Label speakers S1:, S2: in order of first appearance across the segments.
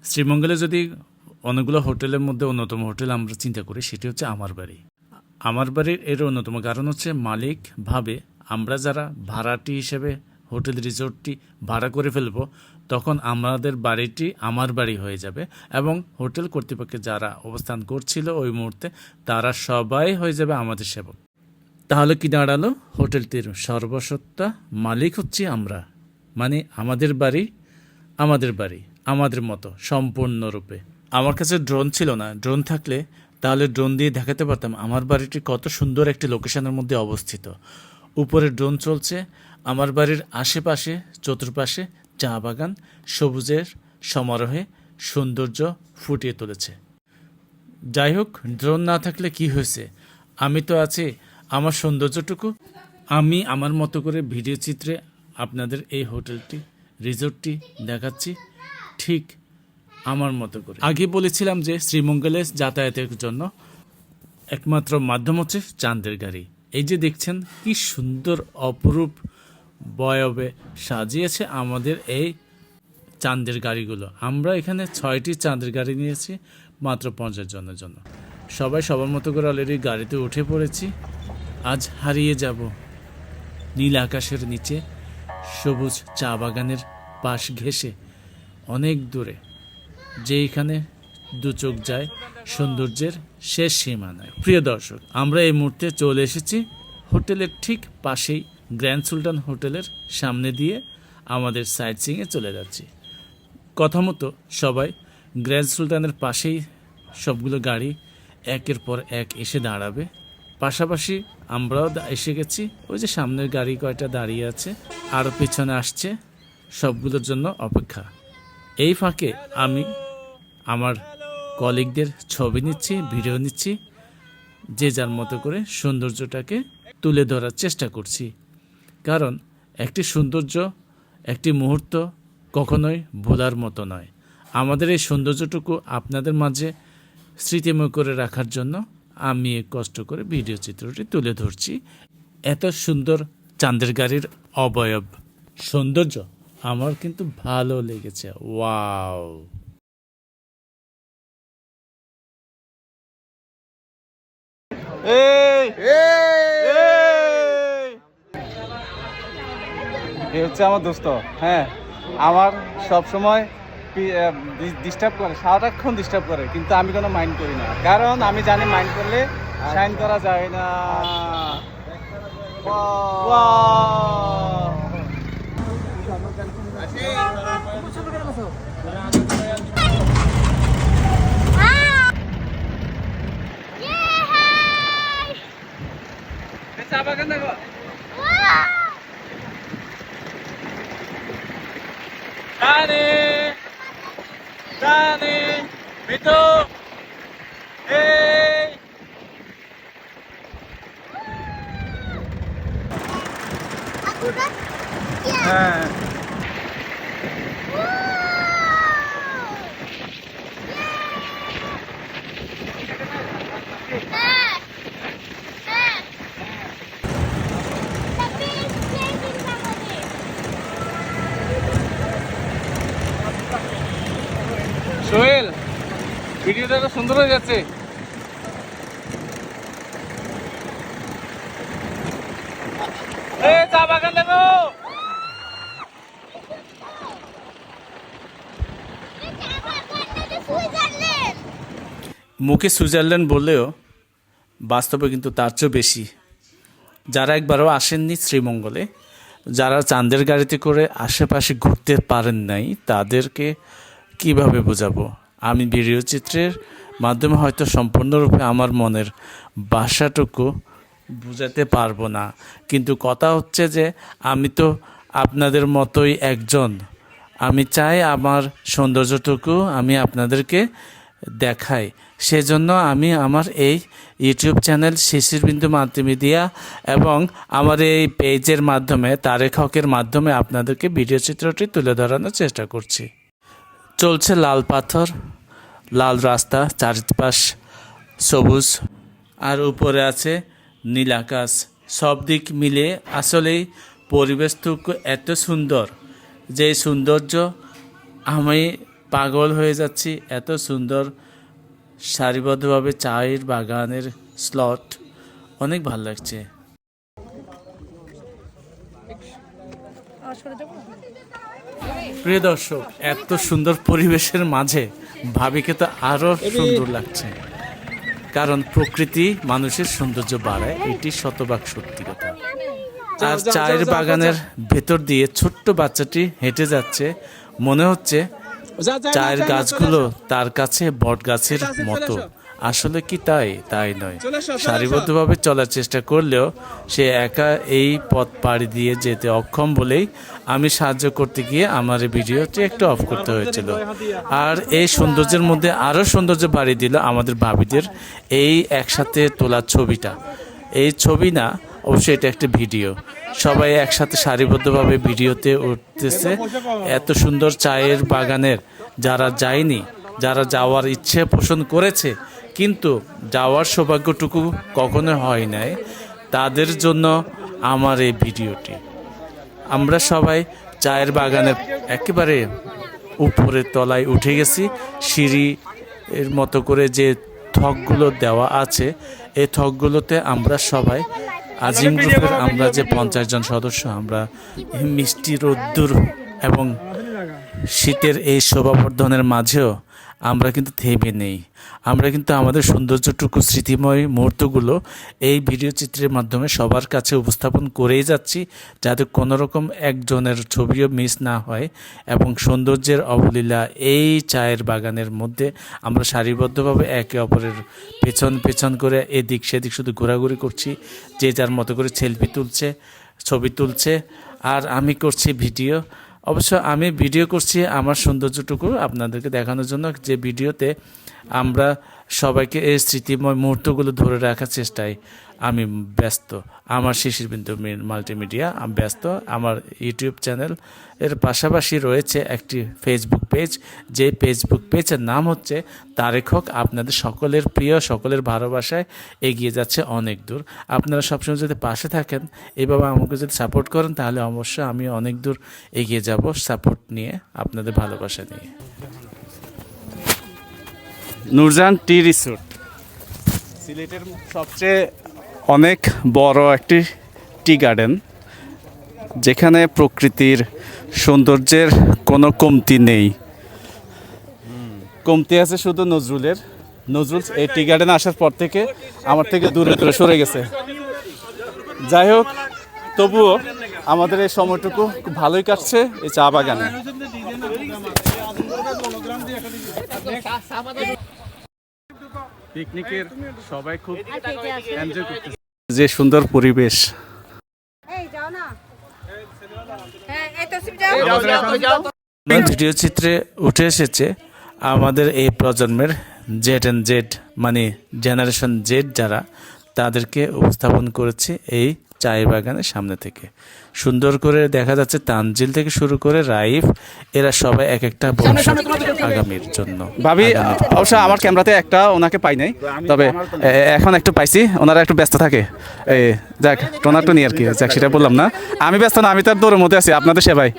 S1: শ্রীমঙ্গলে যদি অনেকগুলো হোটেলের মধ্যে অন্যতম হোটেল আমরা চিন্তা করি, সেটি হচ্ছে আমার বাড়ি। আমার বাড়ির এর অন্যতম কারণ হচ্ছে মালিক ভাবে আমরা যারা ভাড়াটি হিসেবে হোটেল রিসোর্টটি ভাড়া করে ফেলবো, তখন আমাদের বাড়িটি আমার বাড়ি হয়ে যাবে এবং হোটেল কর্তৃপক্ষে যারা অবস্থান করছিল ওই মুহূর্তে তারা সবাই হয়ে যাবে আমাদের সেবক। তাহলে কি দাঁড়ালো? হোটেলটির সর্বসত্তা মালিক হচ্ছি আমরা, মানে আমাদের বাড়ি আমাদের মতো সম্পূর্ণরূপে। আমার কাছে ড্রোন ছিল না, ড্রোন থাকলে তাহলে ড্রোন দিয়ে দেখাতে পারতাম আমার বাড়িটি কত সুন্দর একটি লোকেশনের মধ্যে অবস্থিত। উপরে ড্রোন চলছে, আমার বাড়ির আশেপাশে চতুর্পাশে চা বাগান সবুজের সমারোহে সৌন্দর্য ফুটিয়ে তুলেছে। যাই হোক, ড্রোন না থাকলে কি হয়েছে, আমি তো আছি, আমার সৌন্দর্যটুকু আমি আমার মতো করে ভিডিও চিত্রে আপনাদের এই হোটেলটি রিসোর্টটি দেখাচ্ছি ঠিক আমার মতো করে। আগে বলেছিলাম যে শ্রীমঙ্গলে যাতায়াতের জন্য একমাত্র মাধ্যম হচ্ছে চাঁদের গাড়ি। এই যে দেখছেন কি সুন্দর অপরূপ বয়বে সাজিয়েছে আমাদের এই চাঁদের গাড়িগুলো। আমরা এখানে 6টি চাঁদের গাড়ি নিয়েছি মাত্র 50 জনের জন্য। সবাই সবার মতো করে অলরেডি গাড়িতে উঠে পড়েছি। আজ হারিয়ে যাব নীল আকাশের নিচে সবুজ চা বাগানের পাশ ঘেঁষে অনেক দূরে, যেইখানে দু চোখ যায় সৌন্দর্যের শেষ সীমানায়। প্রিয় দর্শক, আমরা এই মুহূর্তে চলে এসেছি হোটেলের ঠিক পাশেই, গ্র্যান্ড সুলতান হোটেলের সামনে দিয়ে আমাদের সাইট সিইংয়ে চলে যাচ্ছি। কথা মতো সবাই গ্র্যান্ড সুলতানের পাশেই সবগুলো গাড়ি একের পর এক এসে দাঁড়াবে। পাশাপাশি আমরাও এসে গেছি। ওই যে সামনের গাড়ি কয়টা দাঁড়িয়ে আছে, আরও পেছনে আসছে, সবগুলোর জন্য অপেক্ষা। এই ফাঁকে আমি আমার কলিগদের ছবি নিচ্ছি, ভিডিও নিচ্ছি, যে যার মতো করে সৌন্দর্যটাকে তুলে ধরার চেষ্টা করছি। কারণ একটি সৌন্দর্য, একটি মুহূর্ত কখনোই ভোলার মতো নয়। আমাদের এই সৌন্দর্যটুকু আপনাদের মাঝে স্মৃতিময় করে রাখার জন্য আমি কষ্ট করে ভিডিও চিত্রটি তুলে ধরছি। এত সুন্দর চাঁদের গাড়ির অবয়ব সৌন্দর্য আমার কিন্তু ভালো লেগেছে। ওয়াও!
S2: এ হচ্ছে আমার দোস্ত। হ্যাঁ, আমার সব সময় ডিস্টার্ব করে, সারাক্ষণ ডিস্টার্ব করে, কিন্তু আমি কোনো মাইন্ড করি না, কারণ আমি জানি মাইন্ড করলে শাইন করা যায় না। চা বাগান দেখো। Dani, Vito, hey.
S3: Aku dah siap.
S2: হ্যাঁ,
S3: Tapi saya ingin sama dia.
S2: Sohel, ভিডিওটা তো সুন্দর হয়ে যাচ্ছে। চা বাগান দেখো।
S1: মুখে সুইজারল্যান্ড বললেও বাস্তবে কিন্তু তার চেয়েও বেশি। যারা একবারও আসেননি শ্রীমঙ্গলে, যারা চাঁদের গাড়িতে করে আশেপাশে ঘুরতে পারেন নাই, তাদেরকে কিভাবে বোঝাবো? আমি ভিডিও চিত্রের মাধ্যমে হয়তো সম্পূর্ণরূপে আমার মনের ভাষাটুকু বোঝাতে পারবো না, কিন্তু কথা হচ্ছে যে আমি তো আপনাদের মতোই একজন। আমি চাই আমার সৌন্দর্যটুকু আমি আপনাদেরকে দেখাই। সেজন্য আমি আমার এই ইউটিউব চ্যানেল শিশির বিন্দু মাল্টিমিডিয়া এবং আমার এই পেজের মাধ্যমে, তারেক হকের মাধ্যমে আপনাদেরকে ভিডিও চিত্রটি তুলে ধরানোর চেষ্টা করছি। চলছে লাল পাথর, লাল রাস্তা, চারপাশ সবুজ, আর উপরে আছে নীল আকাশ। সব দিক মিলে আসলেই পরিবেশটুকু এত সুন্দর, যে সৌন্দর্য আমি পাগল হয়ে যাচ্ছি। এত সুন্দর সারিবদ্ধভাবে চায়ের বাগানের স্লট, অনেক ভালো লাগছে। প্রিয় দর্শক, এত সুন্দর পরিবেশের মাঝে ভাবিকে তো আরো সুন্দর লাগছে, কারণ প্রকৃতি মানুষের সৌন্দর্য বাড়ায়, এটি শতভাগ সত্যি কথা। আর চায়ের বাগানের ভেতর দিয়ে ছোট্ট বাচ্চাটি হেঁটে যাচ্ছে, মনে হচ্ছে চায়ের গাছগুলো তার কাছে বট গাছের মতো। আসলে কি তাই? তাই নয়। সারিবদ্ধভাবে চলার চেষ্টা করলেও সে একা এই পথ পাড়ি দিয়ে যেতে অক্ষম বলেই আমি সাহায্য করতে গিয়ে আমার এই ভিডিওটি একটু অফ করতে হয়েছিল। আর এই সৌন্দর্যের মধ্যে আরও সৌন্দর্য বাড়িয়ে দিল আমাদের ভাবিদের এই একসাথে তোলা ছবিটা। এই ছবি না, অবশ্যই এটা একটা ভিডিও। সবাই একসাথে সারিবদ্ধভাবে ভিডিওতে উঠতেছে। এত সুন্দর চায়ের বাগানের যারা যায়নি, যারা যাওয়ার ইচ্ছে পোষণ করেছে কিন্তু যাওয়ার সৌভাগ্যটুকু কখনো হয় নাই, তাদের জন্য আমার এই ভিডিওটি। আমরা সবাই চায়ের বাগানের একেবারে উপরের তলায় উঠে গেছি। সিঁড়ি এর মতো করে যে থকগুলো দেওয়া আছে, এই থকগুলোতে আমরা সবাই আজিম গ্রুপের আমরা যে 50 জন সদস্য, আমরা মিষ্টি রোদ্দুর এবং শীতের এই শোভাবর্ধনের মাঝেও আমরা কিন্তু থেমে নেই। আমরা কিন্তু আমাদের সৌন্দর্যটুকু, স্মৃতিময় মুহূর্তগুলো এই ভিডিও চিত্রের মাধ্যমে সবার কাছে উপস্থাপন করেই যাচ্ছি, যাতে কোনো রকম একজনের ছবিও মিস না হয়। এবং সৌন্দর্যের অবলীলা এই চায়ের বাগানের মধ্যে আমরা সারিবদ্ধভাবে একে অপরের পেছন পেছন করে এদিক সেদিক শুধু ঘোরাঘুরি করছি। যে যার মতো করে সেলফি তুলছে, ছবি তুলছে, আর আমি করছি ভিডিও। অবশ্য আমি ভিডিও করছি আমার সৌন্দর্যটুকু আপনাদেরকে দেখানোর জন্য, যে ভিডিওতে আমরা সবাইকে এই স্মৃতিময় মুহূর্তগুলো ধরে রাখার চেষ্টায় আমি ব্যস্ত। আমার শিশির বিন্দু মাল্টিমিডিয়া আমি ব্যস্ত। আমার ইউটিউব চ্যানেল এর পাশাপাশি রয়েছে একটি ফেসবুক পেজ, যে ফেসবুক পেজের নাম হচ্ছে তারেক হক। আপনাদের সকলের প্রিয়, সকলের ভালোবাসায় এগিয়ে যাচ্ছে অনেক দূর। আপনারা সবসময় যদি পাশে থাকেন, এইভাবে আমাকে যদি সাপোর্ট করেন, তাহলে অবশ্যই আমি অনেক দূর এগিয়ে যাব, সাপোর্ট নিয়ে, আপনাদের ভালোবাসা নিয়ে।
S2: নূরজাহান টি রিসোর্ট সিলেটের সবচেয়ে অনেক বড় একটি টি গার্ডেন, যেখানে প্রকৃতির সৌন্দর্যের কোনো কমতি নেই। কমতি আছে শুধু নজরুলের। নজরুল এই টি গার্ডেনে আসার পর থেকে আমার থেকে দূরে দূরে সরে গেছে। যাই হোক, তবুও আমাদের এই সময়টুকু খুব ভালোই কাটছে এই চা বাগানে। পিকনিকের সবাই খুব এনজয় করতেছে, যে সুন্দর পরিবেশ।
S1: ভিডিও চিত্রে উঠে এসেছে আমাদের এই প্রজন্মের জেড অ্যান্ড জেড, মানে জেনারেশন জেড যারা, তাদেরকে উপস্থাপন করেছে এই চায়ের বাগানের সামনে থেকে। সুন্দর করে দেখা যাচ্ছে তানজিল থেকে শুরু করে রাইফ, এরা সবাই এক একটা বংশ আগামীর জন্য।
S2: ভাবি অবশ্য আমার ক্যামেরাতে একটা ওনাকে পাই নাই, তবে এখন একটু পাইছি। ওনারা একটু ব্যস্ত থাকে, যাক টোনাটো নিয়ে আর কি, যাক সেটা বললাম না। আমি ব্যস্ত না, আমি তার দৌড়ের মধ্যে আছি আপনাদের সেবায়।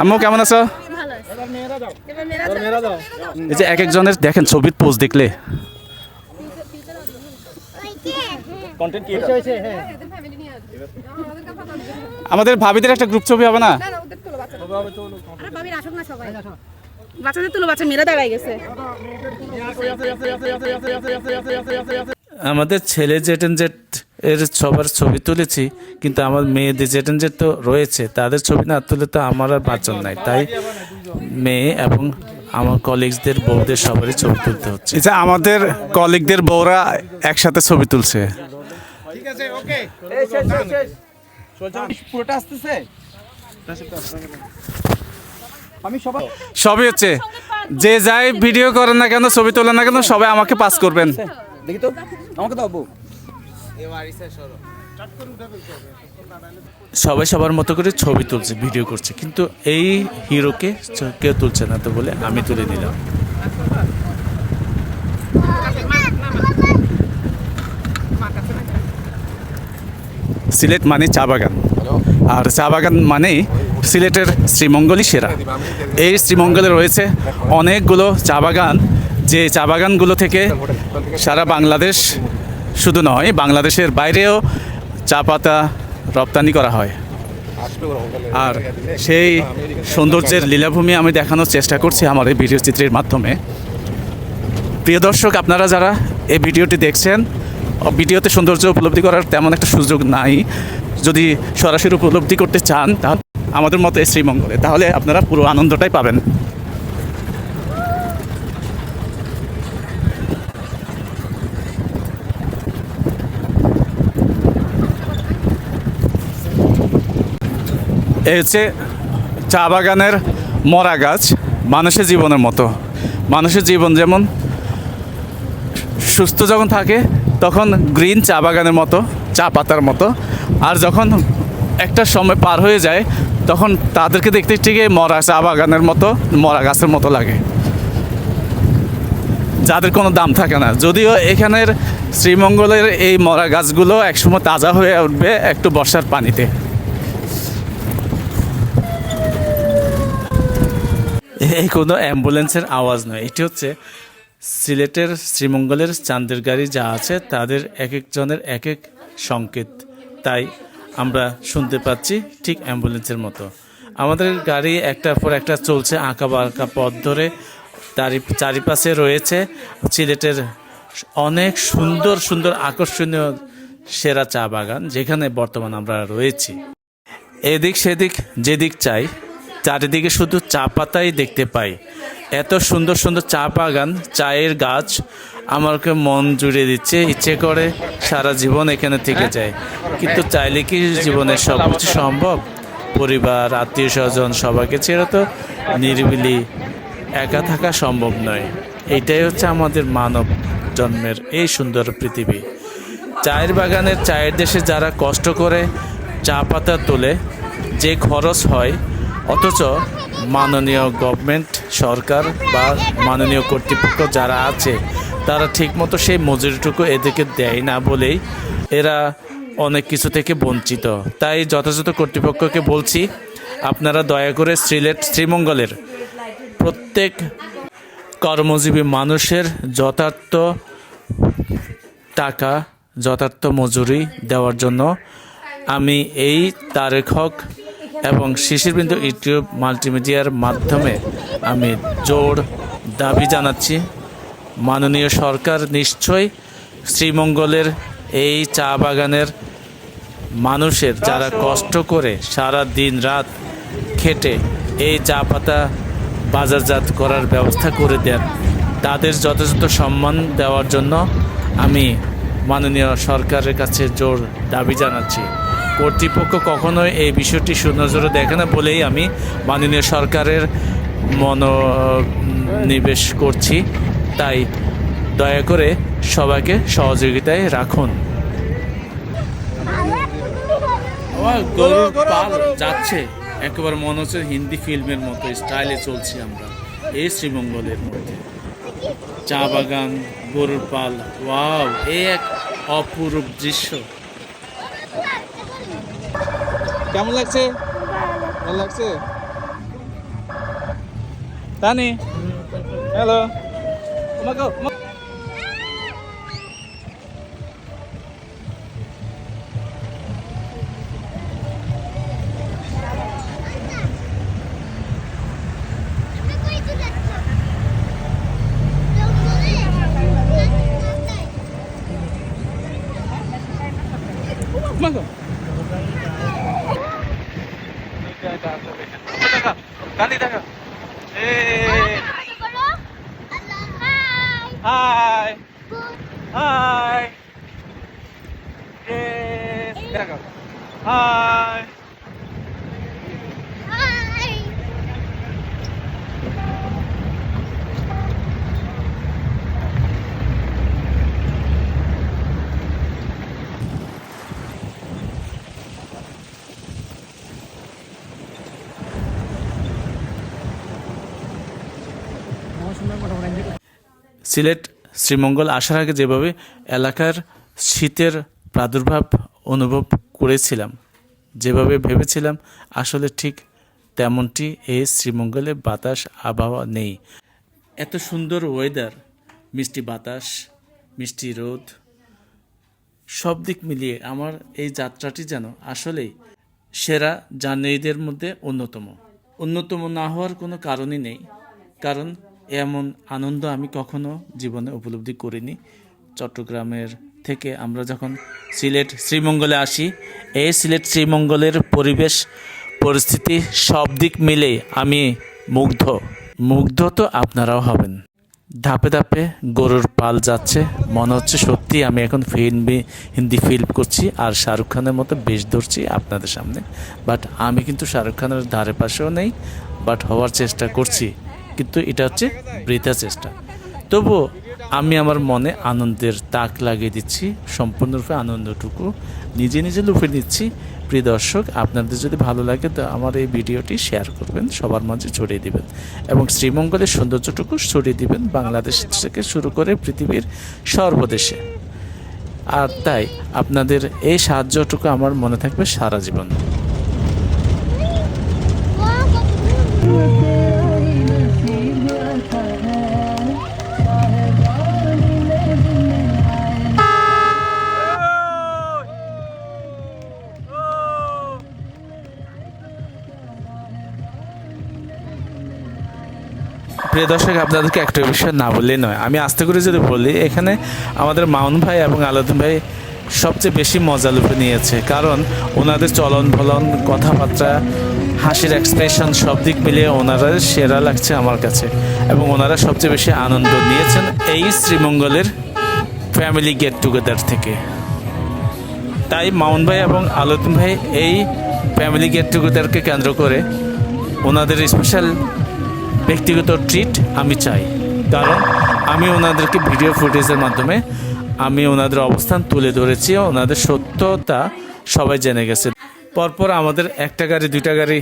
S2: আম্মু কেমন আছো? এই যে এক একজনের দেখেন ছবির পোজ দেখলে আমাদের ভাবিদের একটা গ্রুপ ছবি হবে না?
S4: বাচ্চাদের তুলো, বাচ্চা মেয়েরা দাঁড়ায় গেছে।
S1: আমাদের ছেলে জেড এন্ড জেড এর সবার ছবি তুলেছি, কিন্তু আমার মেয়েদের জেড এন্ড জেড তো রয়েছে, তাদের ছবি না তুলে তো আমার আর বাঁচন নাই। তাই মেয়ে এবং আমার কলিগসদের বউদের সবারই ছবি তুলতে হচ্ছে।
S2: এই যে আমাদের কলিগদের বউরা একসাথে ছবি তুলছে। সবই হচ্ছে, যে যাই ভিডিও করেন না কেন, ছবি তোলেন না কেন, সবাই আমাকে পাস করবেন।
S5: দেখি তো আমাকে দাও বউ।
S1: সবাই সবার মতো করে ছবি তুলছে, ভিডিও করছে, কিন্তু এই হিরোকে কেউ তুলছে না, তো বলে আমি তুলে নিলাম।
S2: সিলেট মানে চা বাগান, আর চা বাগান মানে সিলেটের শ্রীমঙ্গলই সেরা। এই শ্রীমঙ্গলে রয়েছে অনেকগুলো চা বাগান, যে চা বাগানগুলো থেকে সারা বাংলাদেশ শুধু নয়, বাংলাদেশের বাইরেও চা পাতা রপ্তানি করা হয়। আর সেই সৌন্দর্যের লীলাভূমি আমি দেখানোর চেষ্টা করছি আমার এই ভিডিও চিত্রের মাধ্যমে। প্রিয় দর্শক, আপনারা যারা এই ভিডিওটি দেখছেন, ভিডিওতে সৌন্দর্য উপলব্ধি করার তেমন একটা সুযোগ নাই। যদি সরাসরি উপলব্ধি করতে চান তাহলে আমাদের মতো এই শ্রীমঙ্গলে, তাহলে আপনারা পুরো আনন্দটাই পাবেন। এই হচ্ছে চা বাগানের মরা গাছ। মানুষের জীবনের মতো, মানুষের জীবন যেমন সুস্থ যখন থাকে তখন গ্রিন চা বাগানের মতো, চা পাতার মতো, আর যখন একটা সময় পার হয়ে যায় তখন তাদেরকে দেখতে ঠিক মরা চা বাগানের মতো, মরা গাছের মতো লাগে, যাদের কোনো দাম থাকে না। যদিও এখানের শ্রীমঙ্গলের এই মরা গাছগুলো একসময় তাজা হয়ে উঠবে একটু বর্ষার পানিতে। এই কোনো অ্যাম্বুলেন্সের আওয়াজ নয়, এটি হচ্ছে সিলেটের শ্রীমঙ্গলের চাঁদের গাড়ি যা আছে তাদের এক একজনের এক এক সংকেত, তাই আমরা শুনতে পাচ্ছি ঠিক অ্যাম্বুলেন্সের মতো। আমাদের গাড়ি একটার পর একটা চলছে আঁকা বাঁকা পথ ধরে। তারই চারিপাশে রয়েছে সিলেটের অনেক সুন্দর সুন্দর আকর্ষণীয় সেরা চা বাগান, যেখানে বর্তমান আমরা রয়েছি। এদিক সেদিক যেদিক চাই চারিদিকে শুধু চা পাতাই দেখতে পাই। এত সুন্দর সুন্দর চা বাগান, চায়ের গাছ আমাকে মন জুড়ে দিচ্ছে, ইচ্ছে করে সারা জীবন এখানে থেকে যায়। কিন্তু চাইলে কি জীবনের সব কিছু সম্ভব? পরিবার, আত্মীয় স্বজন সবাইকে ছেড়ে তো নিরিবিলি একা থাকা সম্ভব নয়। এইটাই হচ্ছে আমাদের মানব জন্মের এই সুন্দর পৃথিবী। চায়ের বাগানের, চায়ের দেশে যারা কষ্ট করে চা পাতা তোলে, যে খরচ হয়, অথচ মাননীয় গভর্নমেন্ট, সরকার বা মাননীয় কর্তৃপক্ষ যারা আছে তারা ঠিকমতো সেই মজুরিটুকু এদেরকে দেয় না বলেই এরা অনেক কিছু থেকে বঞ্চিত। তাই যথাযথ কর্তৃপক্ষকে বলছি, আপনারা দয়া করে শ্রীমঙ্গলের প্রত্যেক কর্মজীবী মানুষের যথার্থ টাকা, যথার্থ মজুরি দেওয়ার জন্য আমি এই তারেক হক এবং শিশিরবিন্দু ইউটিউব মাল্টিমিডিয়ার মাধ্যমে আমি জোর দাবি জানাচ্ছি, মাননীয় সরকার নিশ্চয়ই শ্রীমঙ্গলের এই চা বাগানের মানুষের, যারা কষ্ট করে সারা দিন রাত খেটে এই চা পাতা বাজারজাত করার ব্যবস্থা করে দেন, তাদের যথাযথ সম্মান দেওয়ার জন্য আমি মাননীয় সরকারের কাছে জোর দাবি জানাচ্ছি। কর্তৃপক্ষ কখনোই এই বিষয়টি সুনজরে দেখে না বলেই আমি মাননীয় সরকারের মনোনিবেশ করছি। তাই দয়া করে সবাইকে সহযোগিতায় রাখুন। গরুর পাল যাচ্ছে, একেবারে মনে হচ্ছে হিন্দি ফিল্মের মতো স্টাইলে চলছি আমরা এই শ্রীমঙ্গলের মধ্যে। চা বাগান, গরুর পাল, ওয়াও, এই এক অপরূপ দৃশ্য। কেমন লাগছে? ভালো লাগছে? তানি, হ্যালো, তোমাকে Dani, দেখা। Hi. Hi. Yes. দেখা। Hi. সিলেট শ্রীমঙ্গল আসার আগে যেভাবে এলাকার শীতের প্রাদুর্ভাব অনুভব করেছিলাম, যেভাবে ভেবেছিলাম, আসলে ঠিক
S1: তেমনটি এই শ্রীমঙ্গলে বাতাস আবহাওয়া নেই। এত সুন্দর ওয়েদার, মিষ্টি বাতাস, মিষ্টি রোদ, সব দিক মিলিয়ে আমার এই যাত্রাটি যেন আসলেই সেরা জার্নিদের মধ্যে অন্যতম না হওয়ার কোনো কারণই নেই, কারণ এমন আনন্দ আমি কখনো জীবনে উপলব্ধি করিনি। চট্টগ্রামের থেকে আমরা যখন সিলেট শ্রীমঙ্গলে আসি, এই সিলেট শ্রীমঙ্গলের পরিবেশ পরিস্থিতি সব দিক মিলে আমি মুগ্ধ তো আপনারাও হবেন। ধাপে ধাপে গরুর পাল যাচ্ছে, মনে হচ্ছে সত্যি আমি এখন হিন্দি ফিল্ম করছি আর শাহরুখ খানের মতো বেশ ধরছি আপনাদের সামনে। বাট আমি কিন্তু শাহরুখ খানের ধারে পাশেও নেই, বাট হওয়ার চেষ্টা করছি, কিন্তু এটা হচ্ছে বৃথা চেষ্টা। তবুও আমি আমার মনে আনন্দের তাক লাগিয়ে দিচ্ছি, সম্পূর্ণরূপে আনন্দটুকু নিজে লুফে নিচ্ছি। প্রিয় দর্শক, আপনাদের যদি ভালো লাগে তো আমার এই ভিডিওটি শেয়ার করবেন, সবার মাঝে ছড়িয়ে দিবেন এবং শ্রীমঙ্গলের সৌন্দর্যটুকু ছড়িয়ে দিবেন বাংলাদেশ থেকে শুরু করে পৃথিবীর সর্বদেশে। আর তাই আপনাদের এই সাহায্যটুকু আমার মনে থাকবে সারা জীবন। প্রিয় দর্শক, আপনাদেরকে একটা বিষয় না বললেই নয়, আমি আস্তে করে যদি বলি, এখানে আমাদের মাউন ভাই এবং আলাউদ্দিন ভাই সবচেয়ে বেশি মজা লুফে নিয়েছে, কারণ ওনাদের চলন বলন, কথাবার্তা, হাসির এক্সপ্রেশন সব দিক মিলিয়ে ওনারা সেরা লাগছে আমার কাছে এবং ওনারা সবচেয়ে বেশি আনন্দ নিয়েছেন এই শ্রীমঙ্গলের ফ্যামিলি গেট টুগেদার থেকে। তাই মাউন ভাই এবং আলাউদ্দিন ভাই এই ফ্যামিলি গেট টুগেদারকে কেন্দ্র করে ওনাদের স্পেশাল ব্যক্তিগত ট্রিট আমি চাই, কারণ আমি ওনাদেরকে ভিডিও ফুটেজের মাধ্যমে আমি ওনাদের অবস্থান তুলে ধরেছি, ওনাদের সত্যতা সবাই জেনে গেছে। পরপর আমাদের একটা গাড়ি, দুইটা গাড়ি,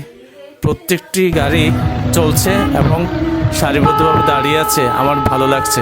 S1: প্রত্যেকটি গাড়ি চলছে এবং সারিবদ্ধভাবে দাঁড়িয়ে আছে, আমার ভালো লাগছে।